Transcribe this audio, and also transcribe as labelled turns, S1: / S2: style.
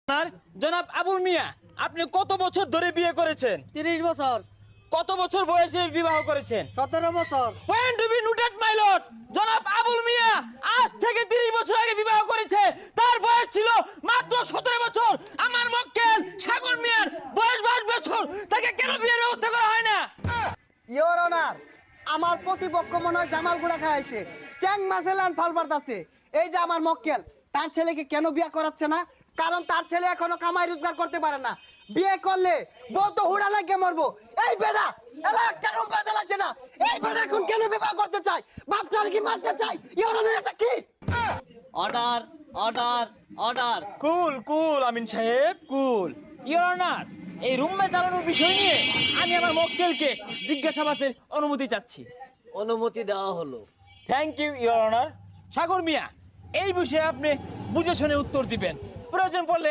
S1: আপনার জনাব আবুল মিয়া, আপনি কত বছর ধরে বিয়ে করেছেন?
S2: 30 বছর।
S1: কত বছর বয়সে বিবাহ করেছেন?
S2: 17 বছর।
S1: Point to be noted my lord. জনাব আবুল মিয়া আজ থেকে 30 বছর আগে বিবাহ করেছে। তার বয়স ছিল মাত্র 17 বছর। আমার মক্কেল সাগর মিয়ার বয়স 22 বছর। তাকে কেন বিয়ের ব্যবস্থা করা হয় না?
S3: ইওর অনার, আমার প্রতিপক্ষ মনে হয় জামাল গুড়া খাইছে, চ্যাং মাছেলান ফাল পারতাছে। এই যে আমার মক্কেল, তার ছেলেকে কেন বিয়ে করাচ্ছে না? কারণ তার ছেলে এখনো কামাই রোজগার করতে পারে না। বিয়ে করলে বউ তো হুড়া লাগিয়ে মরবো। এই বেটা এলা একটা রুম বাজে লাগছে না। এই বেটা এখন কেন বিবাহ করতে চাই? বাপটার কি মারতে চাই? ইওর অনার, এটা কি?
S2: Order order order.
S1: Cool cool Amin সাহেব, কুল। ইওর অনার, এই রুমে চালানোর বিষয় নিয়ে আমি আমার মক্কেলকে জিজ্ঞাসাবাদের অনুমতি চাচ্ছি।
S2: অনুমতি দেওয়া হলো।
S1: Thank you your honour. Sagar মিয়া, এই বিষয়ে আপনি বুঝে শুনে উত্তর দিবেন। প্রয়োজন পড়লে